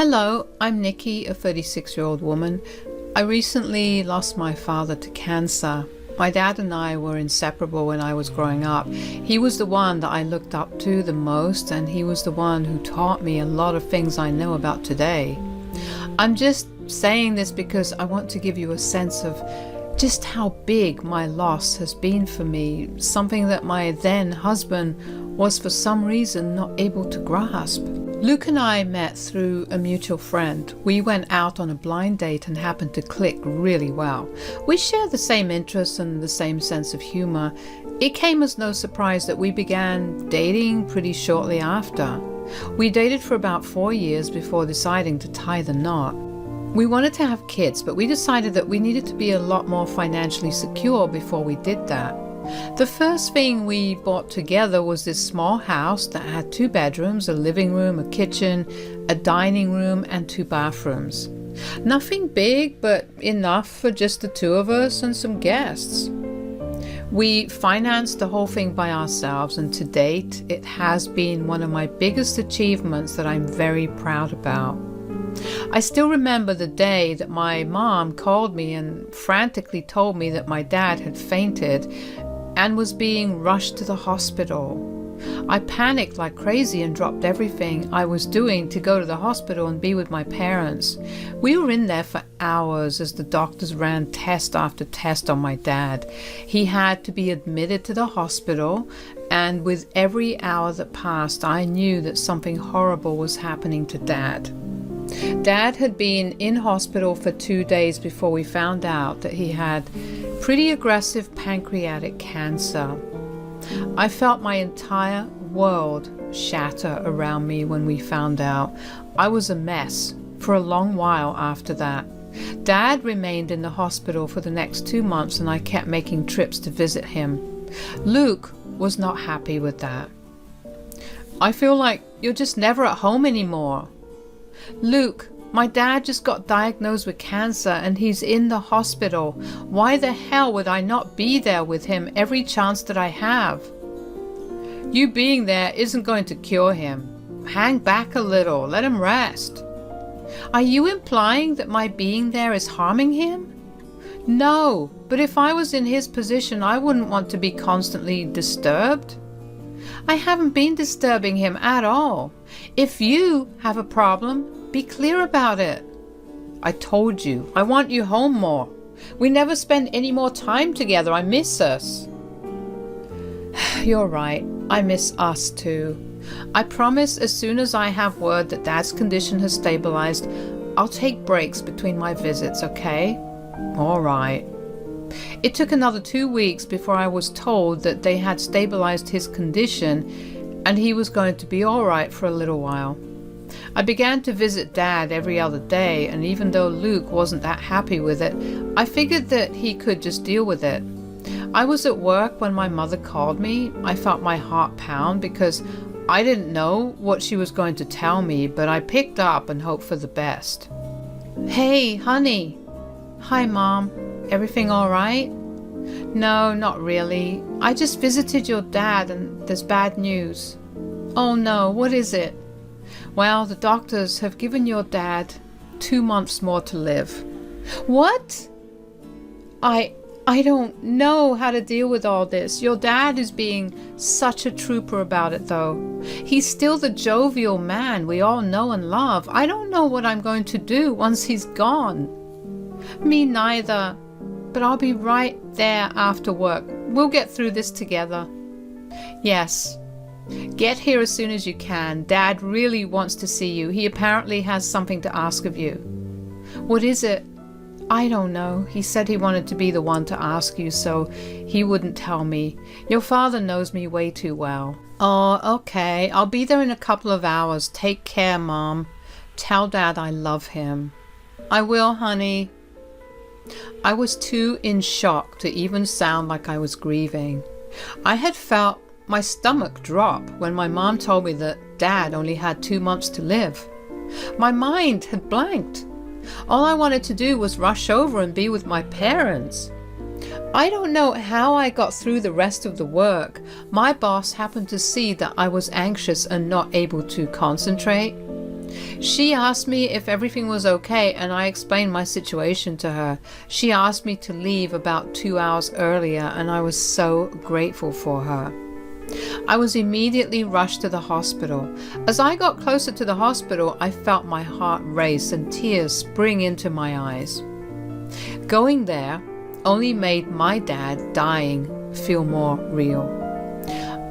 Hello, I'm Nikki, a 36-year-old woman. I recently lost my father to cancer. My dad and I were inseparable when I was growing up. He was the one that I looked up to the most, and he was the one who taught me a lot of things I know about today. I'm just saying this because I want to give you a sense of just how big my loss has been for me, something that my then husband was for some reason not able to grasp. Luke and I met through a mutual friend. We went out on a blind date and happened to click really well. We shared the same interests and the same sense of humor. It came as no surprise that we began dating pretty shortly after. We dated for about 4 years before deciding to tie the knot. We wanted to have kids, but we decided that we needed to be a lot more financially secure before we did that. The first thing we bought together was this small house that had 2 bedrooms, a living room, a kitchen, a dining room, and 2 bathrooms. Nothing big, but enough for just the 2 of us and some guests. We financed the whole thing by ourselves, and to date, it has been one of my biggest achievements that I'm very proud about. I still remember the day that my mom called me and frantically told me that my dad had fainted and was being rushed to the hospital. I panicked like crazy and dropped everything I was doing to go to the hospital and be with my parents. We were in there for hours as the doctors ran test after test on my dad. He had to be admitted to the hospital, and with every hour that passed, I knew that something horrible was happening to Dad. Dad had been in hospital for 2 days before we found out that he had pretty aggressive pancreatic cancer. I felt my entire world shatter around me when we found out. I was a mess for a long while after that. Dad remained in the hospital for the next 2 months, and I kept making trips to visit him. Luke was not happy with that. I feel like you're just never at home anymore. Luke, my dad just got diagnosed with cancer and he's in the hospital. Why the hell would I not be there with him every chance that I have? You being there isn't going to cure him. Hang back a little, let him rest. Are you implying that my being there is harming him? No, but if I was in his position, I wouldn't want to be constantly disturbed. I haven't been disturbing him at all. If you have a problem, be clear about it. I told you, I want you home more. We never spend any more time together. I miss us. You're right. I miss us too. I promise as soon as I have word that Dad's condition has stabilized, I'll take breaks between my visits, okay? All right. It took another 2 weeks before I was told that they had stabilized his condition and he was going to be all right for a little while. I began to visit Dad every other day, and even though Luke wasn't that happy with it, I figured that he could just deal with it. I was at work when my mother called me. I felt my heart pound because I didn't know what she was going to tell me, but I picked up and hoped for the best. Hey, honey. Hi, Mom. Everything all right? No, not really. I just visited your dad and there's bad news. Oh no, what is it? Well, the doctors have given your dad 2 months more to live. What? I don't know how to deal with all this. Your dad is being such a trooper about it, though. He's still the jovial man we all know and love. I don't know what I'm going to do once he's gone. Me neither. But I'll be right there after work. We'll get through this together. Yes. Get here as soon as you can. Dad really wants to see you. He apparently has something to ask of you. What is it? I don't know. He said he wanted to be the one to ask you, so he wouldn't tell me. Your father knows me way too well. Oh, okay. I'll be there in a couple of hours. Take care, Mom. Tell Dad I love him. I will, honey. I was too in shock to even sound like I was grieving. I had felt my stomach drop when my mom told me that Dad only had 2 months to live. My mind had blanked. All I wanted to do was rush over and be with my parents. I don't know how I got through the rest of the work. My boss happened to see that I was anxious and not able to concentrate. She asked me if everything was okay, and I explained my situation to her. She asked me to leave about 2 hours earlier, and I was so grateful for her. I was immediately rushed to the hospital. As I got closer to the hospital, I felt my heart race and tears spring into my eyes. Going there only made my dad dying feel more real.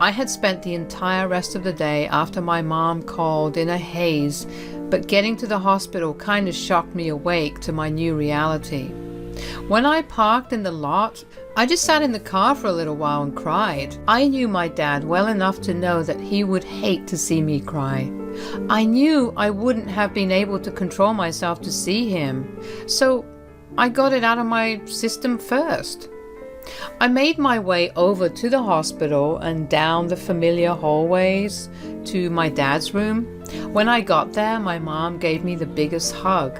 I had spent the entire rest of the day after my mom called in a haze, but getting to the hospital kind of shocked me awake to my new reality. When I parked in the lot, I just sat in the car for a little while and cried. I knew my dad well enough to know that he would hate to see me cry. I knew I wouldn't have been able to control myself to see him, so I got it out of my system first. I made my way over to the hospital and down the familiar hallways to my dad's room. When I got there, my mom gave me the biggest hug.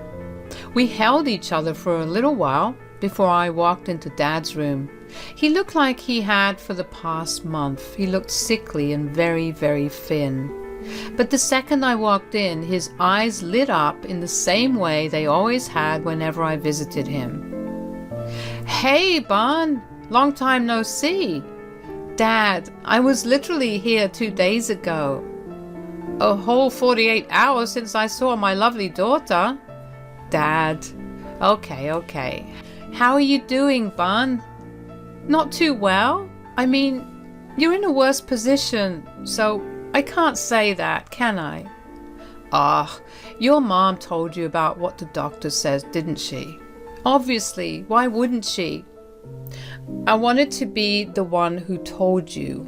We held each other for a little while before I walked into Dad's room. He looked like he had for the past month. He looked sickly and very, very thin. But the second I walked in, his eyes lit up in the same way they always had whenever I visited him. "Hey, Bon! Long time no see. Dad, I was literally here 2 days ago. A whole 48 hours since I saw my lovely daughter." "Dad, okay. How are you doing, Bon?" "Not too well. I mean, you're in a worse position, so I can't say that, can I?" Your mom told you about what the doctor says, didn't she?" "Obviously, why wouldn't she?" "I wanted to be the one who told you."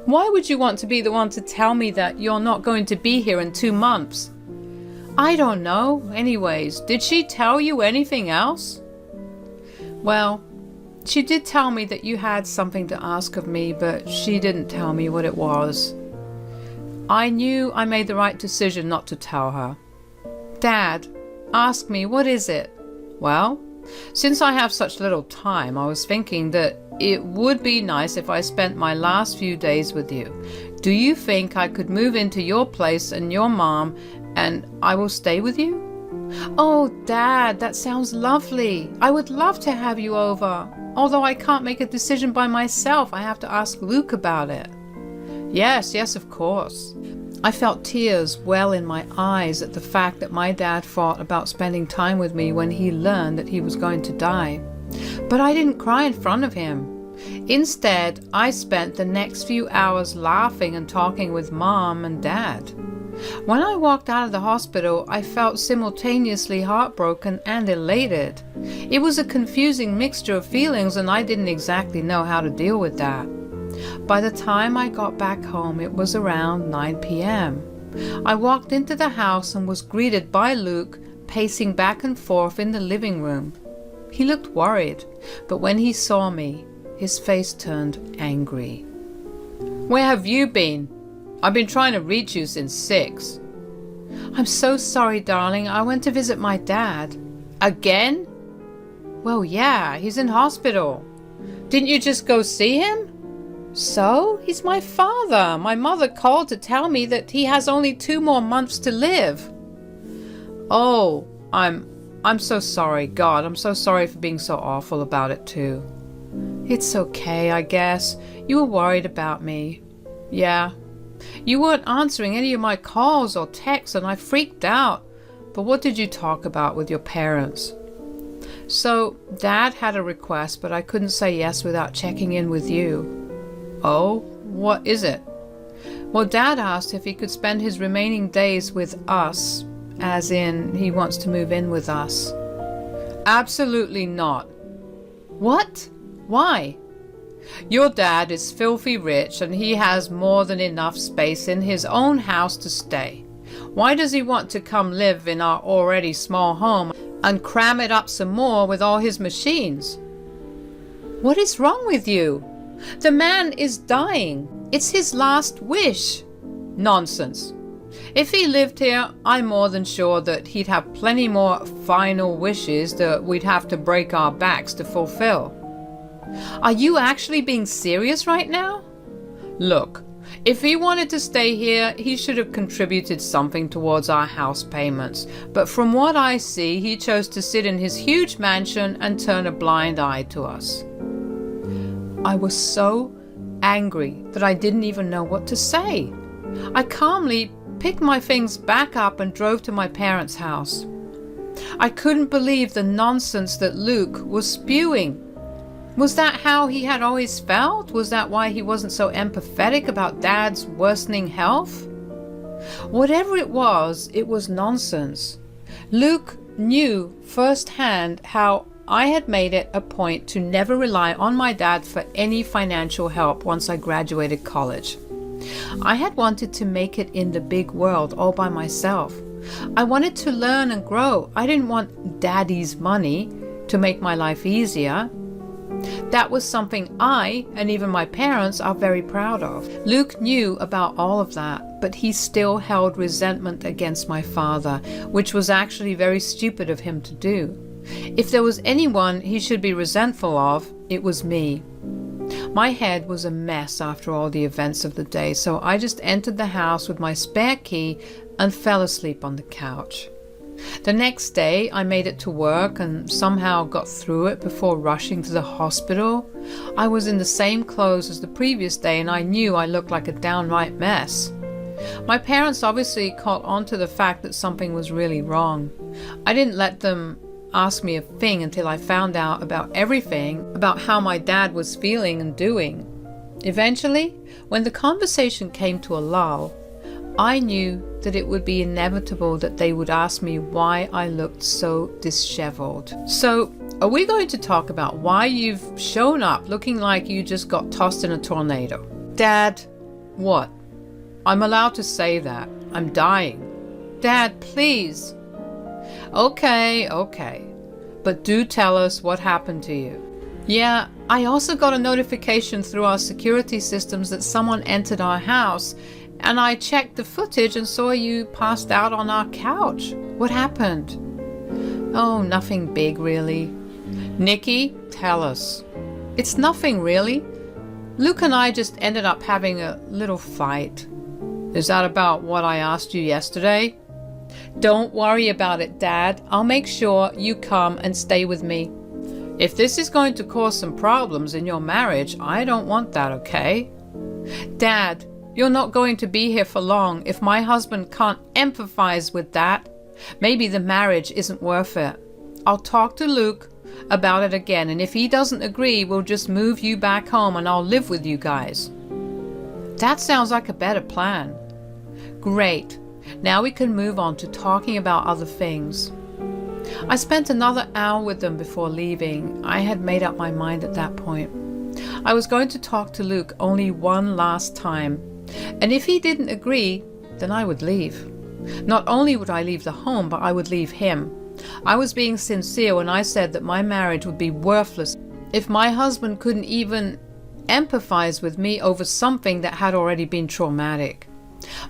"Why would you want to be the one to tell me that you're not going to be here in 2 months?" "I don't know. Anyways, did she tell you anything else?" "Well, she did tell me that you had something to ask of me, but she didn't tell me what it was." I knew I made the right decision not to tell her. "Dad, ask me, what is it?" "Well, since I have such little time, I was thinking that it would be nice if I spent my last few days with you. Do you think I could move into your place and your mom, and I will stay with you?" "Oh, Dad, that sounds lovely. I would love to have you over. Although I can't make a decision by myself, I have to ask Luke about it." Yes, of course." I felt tears well in my eyes at the fact that my dad thought about spending time with me when he learned that he was going to die. But I didn't cry in front of him. Instead, I spent the next few hours laughing and talking with Mom and Dad. When I walked out of the hospital, I felt simultaneously heartbroken and elated. It was a confusing mixture of feelings, and I didn't exactly know how to deal with that. By the time I got back home, it was around 9 p.m. I walked into the house and was greeted by Luke, pacing back and forth in the living room. He looked worried, but when he saw me, his face turned angry. "Where have you been? I've been trying to reach you since 6. "I'm so sorry, darling. I went to visit my dad." "Again?" "Well, yeah, he's in hospital." "Didn't you just go see him?" "So? He's my father. My mother called to tell me that he has only 2 more months to live." "Oh, I'm so sorry. God, I'm so sorry for being so awful about it too." "It's okay, I guess. You were worried about me." "Yeah. You weren't answering any of my calls or texts, and I freaked out. But what did you talk about with your parents?" "So, Dad had a request, but I couldn't say yes without checking in with you." "Oh, what is it?" "Well, Dad asked if he could spend his remaining days with us, as in he wants to move in with us." "Absolutely not." "What? Why?" "Your dad is filthy rich, and he has more than enough space in his own house to stay. Why does he want to come live in our already small home and cram it up some more with all his machines?" "What is wrong with you? The man is dying. It's his last wish." "Nonsense. If he lived here, I'm more than sure that he'd have plenty more final wishes that we'd have to break our backs to fulfill." "Are you actually being serious right now?" "Look, If he wanted to stay here, he should have contributed something towards our house payments. But from what I see, he chose to sit in his huge mansion and turn a blind eye to us. I was so angry that I didn't even know what to say. I calmly picked my things back up and drove to my parents' house. I couldn't believe the nonsense that Luke was spewing. Was that how he had always felt? Was that why he wasn't so empathetic about Dad's worsening health? Whatever it was nonsense. Luke knew firsthand how I had made it a point to never rely on my dad for any financial help once I graduated college. I had wanted to make it in the big world all by myself. I wanted to learn and grow. I didn't want Daddy's money to make my life easier. That was something I, and even my parents, are very proud of. Luke knew about all of that, but he still held resentment against my father, which was actually very stupid of him to do. If there was anyone he should be resentful of, it was me. My head was a mess after all the events of the day, so I just entered the house with my spare key and fell asleep on the couch. The next day, I made it to work and somehow got through it before rushing to the hospital. I was in the same clothes as the previous day, and I knew I looked like a downright mess. My parents obviously caught on to the fact that something was really wrong. I didn't let them ask me a thing until I found out about everything, about how my dad was feeling and doing. Eventually, when the conversation came to a lull, I knew that it would be inevitable that they would ask me why I looked so disheveled. So, are we going to talk about why you've shown up looking like you just got tossed in a tornado? Dad, what? I'm allowed to say that. I'm dying. Dad, please. Okay. But do tell us what happened to you. Yeah, I also got a notification through our security systems that someone entered our house, and I checked the footage and saw you passed out on our couch. What happened? Oh, nothing big, really. Nikki, tell us. It's nothing, really. Luke and I just ended up having a little fight. Is that about what I asked you yesterday? Don't worry about it, Dad. I'll make sure you come and stay with me. If this is going to cause some problems in your marriage, I don't want that, okay? Dad, you're not going to be here for long. If my husband can't empathize with that, maybe the marriage isn't worth it. I'll talk to Luke about it again, and if he doesn't agree, we'll just move you back home and I'll live with you guys. That sounds like a better plan. Great. Now we can move on to talking about other things. I spent another hour with them before leaving. I had made up my mind at that point. I was going to talk to Luke only one last time, and if he didn't agree, then I would leave. Not only would I leave the home, but I would leave him. I was being sincere when I said that my marriage would be worthless if my husband couldn't even empathize with me over something that had already been traumatic.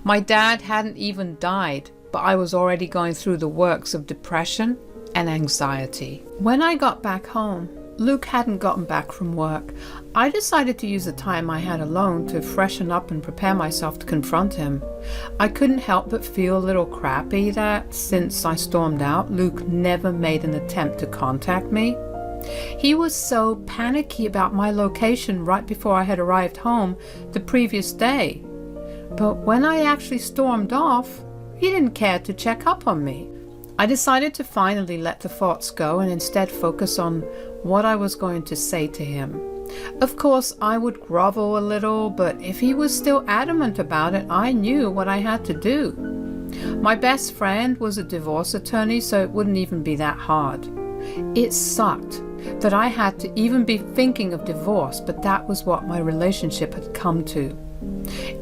My dad hadn't even died, but I was already going through the works of depression and anxiety. When I got back home, Luke hadn't gotten back from work. I decided to use the time I had alone to freshen up and prepare myself to confront him. I couldn't help but feel a little crappy that, since I stormed out, Luke never made an attempt to contact me. He was so panicky about my location right before I had arrived home the previous day. But when I actually stormed off, he didn't care to check up on me. I decided to finally let the thoughts go and instead focus on what I was going to say to him. Of course, I would grovel a little, but if he was still adamant about it, I knew what I had to do. My best friend was a divorce attorney, so it wouldn't even be that hard. It sucked that I had to even be thinking of divorce, but that was what my relationship had come to.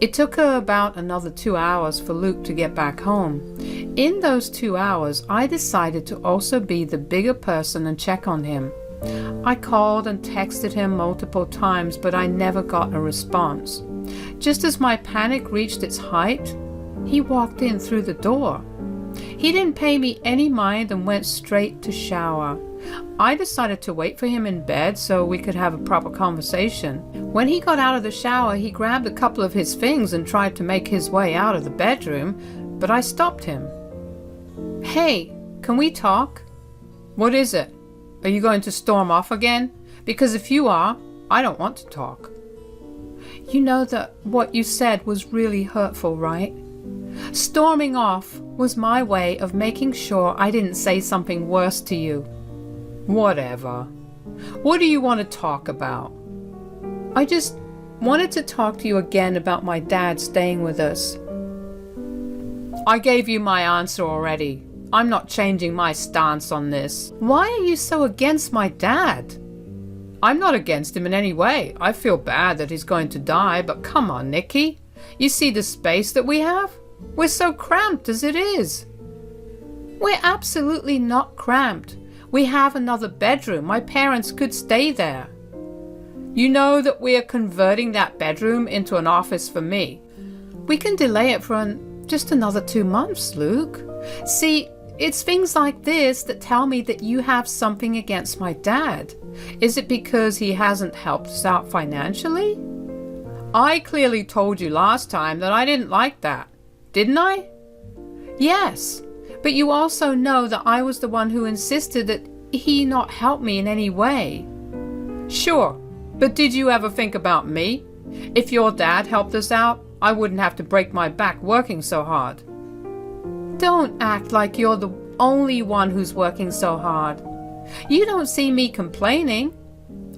It took about another 2 hours for Luke to get back home. In those 2 hours, I decided to also be the bigger person and check on him. I called and texted him multiple times, but I never got a response. Just as my panic reached its height, he walked in through the door. He didn't pay me any mind and went straight to shower. I decided to wait for him in bed so we could have a proper conversation. When he got out of the shower, he grabbed a couple of his things and tried to make his way out of the bedroom, but I stopped him. "Hey, can we talk?" "What is it? Are you going to storm off again? Because if you are, I don't want to talk." "You know that what you said was really hurtful, right? Storming off was my way of making sure I didn't say something worse to you." "Whatever. What do you want to talk about?" "I just wanted to talk to you again about my dad staying with us." "I gave you my answer already. I'm not changing my stance on this." "Why are you so against my dad?" "I'm not against him in any way. I feel bad that he's going to die, but come on, Nikki. You see the space that we have? We're so cramped as it is." "We're absolutely not cramped. We have another bedroom. My parents could stay there." "You know that we are converting that bedroom into an office for me." "We can delay it for just another 2 months, Luke. See, it's things like this that tell me that you have something against my dad. Is it because he hasn't helped us out financially?" "I clearly told you last time that I didn't like that. Didn't I?" "Yes, but you also know that I was the one who insisted that he not help me in any way." "Sure, but did you ever think about me? If your dad helped us out, I wouldn't have to break my back working so hard." "Don't act like you're the only one who's working so hard. You don't see me complaining."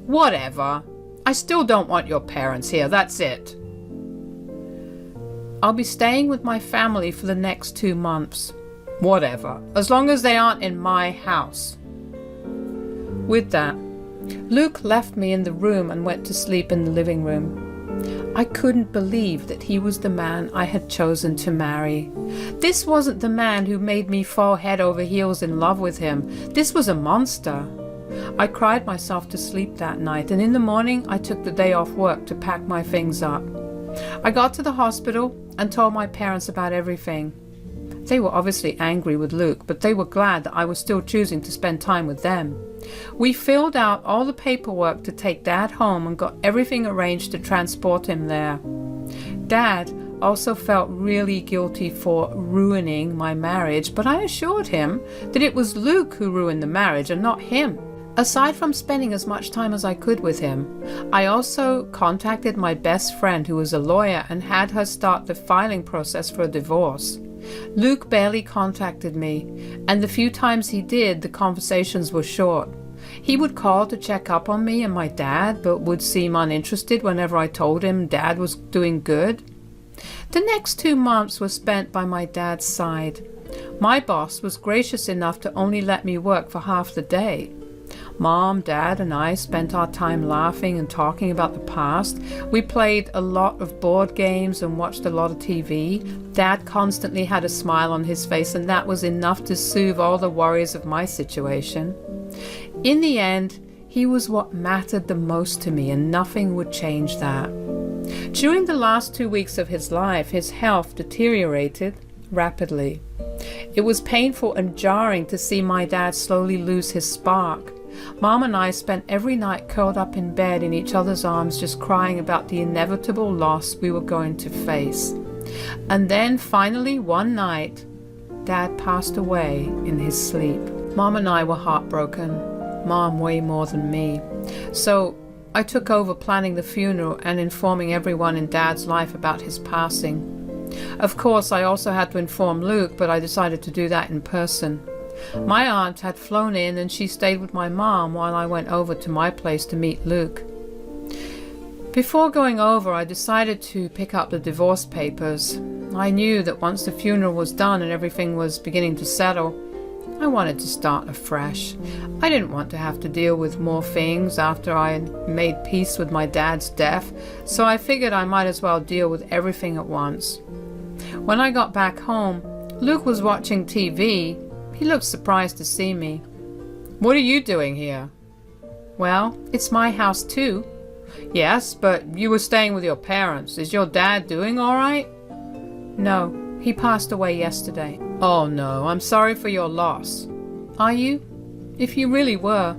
"Whatever. I still don't want your parents here, that's it." "I'll be staying with my family for the next 2 months." "Whatever, as long as they aren't in my house." With that, Luke left me in the room and went to sleep in the living room. I couldn't believe that he was the man I had chosen to marry. This wasn't the man who made me fall head over heels in love with him. This was a monster. I cried myself to sleep that night, and in the morning I took the day off work to pack my things up. I got to the hospital and told my parents about everything. They were obviously angry with Luke, but they were glad that I was still choosing to spend time with them. We filled out all the paperwork to take Dad home and got everything arranged to transport him there. Dad also felt really guilty for ruining my marriage, but I assured him that it was Luke who ruined the marriage and not him. Aside from spending as much time as I could with him, I also contacted my best friend who was a lawyer and had her start the filing process for a divorce. Luke barely contacted me, and the few times he did, the conversations were short. He would call to check up on me and my dad, but would seem uninterested whenever I told him Dad was doing good. The next 2 months were spent by my dad's side. My boss was gracious enough to only let me work for half the day. Mom, Dad, and I spent our time laughing and talking about the past. We played a lot of board games and watched a lot of TV. Dad constantly had a smile on his face, and that was enough to soothe all the worries of my situation. In the end, he was what mattered the most to me, and nothing would change that. During the last 2 weeks of his life, his health deteriorated rapidly. It was painful and jarring to see my dad slowly lose his spark. Mom and I spent every night curled up in bed in each other's arms, just crying about the inevitable loss we were going to face. And then finally one night, Dad passed away in his sleep. Mom and I were heartbroken. Mom way more than me. So I took over planning the funeral and informing everyone in Dad's life about his passing. Of course, I also had to inform Luke, but I decided to do that in person. My aunt had flown in and she stayed with my mom while I went over to my place to meet Luke. Before going over, I decided to pick up the divorce papers. I knew that once the funeral was done and everything was beginning to settle, I wanted to start afresh. I didn't want to have to deal with more things after I had made peace with my dad's death, so I figured I might as well deal with everything at once. When I got back home, Luke was watching TV. He looked surprised to see me. "What are you doing here?" "Well, it's my house too." "Yes, but you were staying with your parents. Is your dad doing all right?" "No, he passed away yesterday." "Oh no, I'm sorry for your loss." "Are you?" If you really were,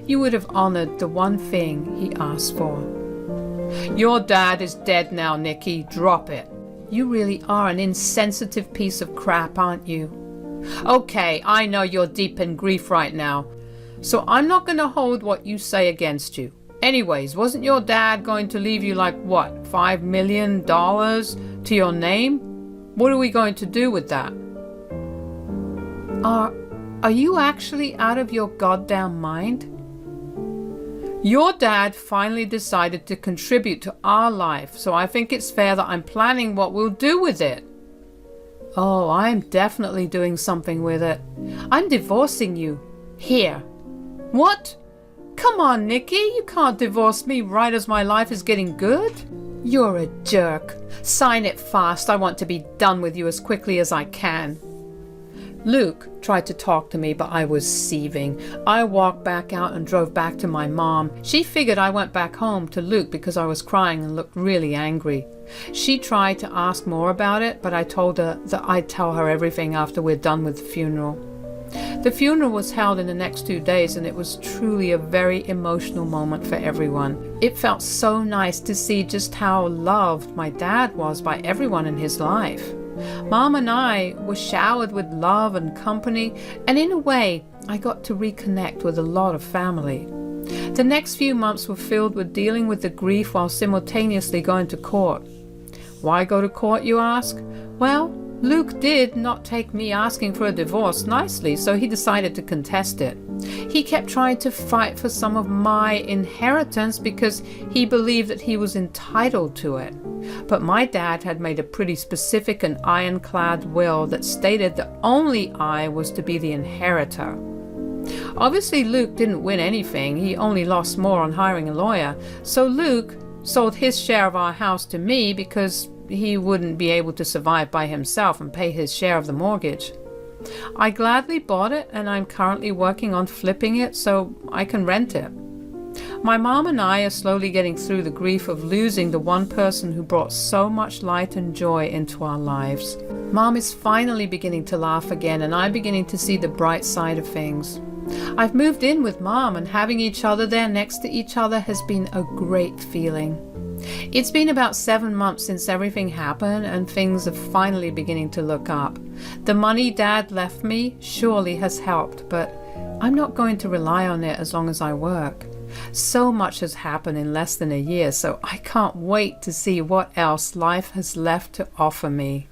you would have honored the one thing he asked for. Your dad is dead now, Nikki. Drop it. You really are an insensitive piece of crap, aren't you? Okay, I know you're deep in grief right now, so I'm not going to hold what you say against you. Anyways, wasn't your dad going to leave you like what, $5 million to your name? What are we going to do with that? Are you actually out of your goddamn mind? Your dad finally decided to contribute to our life, so I think it's fair that I'm planning what we'll do with it. Oh, I'm definitely doing something with it. I'm divorcing you. Here. What? Come on, Nikki, you can't divorce me right as my life is getting good. You're a jerk. Sign it fast. I want to be done with you as quickly as I can. Luke tried to talk to me, but I was seething. I walked back out and drove back to my mom. She figured I went back home to Luke because I was crying and looked really angry. She tried to ask more about it, but I told her that I'd tell her everything after we're done with the funeral. The funeral was held in the next 2 days, and it was truly a very emotional moment for everyone. It felt so nice to see just how loved my dad was by everyone in his life. Mom and I were showered with love and company, and in a way, I got to reconnect with a lot of family. The next few months were filled with dealing with the grief while simultaneously going to court. Why go to court, you ask? Well, Luke did not take me asking for a divorce nicely, so he decided to contest it. He kept trying to fight for some of my inheritance because he believed that he was entitled to it. But my dad had made a pretty specific and ironclad will that stated that only I was to be the inheritor. Obviously, Luke didn't win anything. He only lost more on hiring a lawyer. So Luke sold his share of our house to me because he wouldn't be able to survive by himself and pay his share of the mortgage. I gladly bought it, and I'm currently working on flipping it so I can rent it. My mom and I are slowly getting through the grief of losing the one person who brought so much light and joy into our lives. Mom is finally beginning to laugh again, and I'm beginning to see the bright side of things. I've moved in with Mom, and having each other there next to each other has been a great feeling. It's been about 7 months since everything happened, and things are finally beginning to look up. The money Dad left me surely has helped, but I'm not going to rely on it as long as I work. So much has happened in less than a year, so I can't wait to see what else life has left to offer me.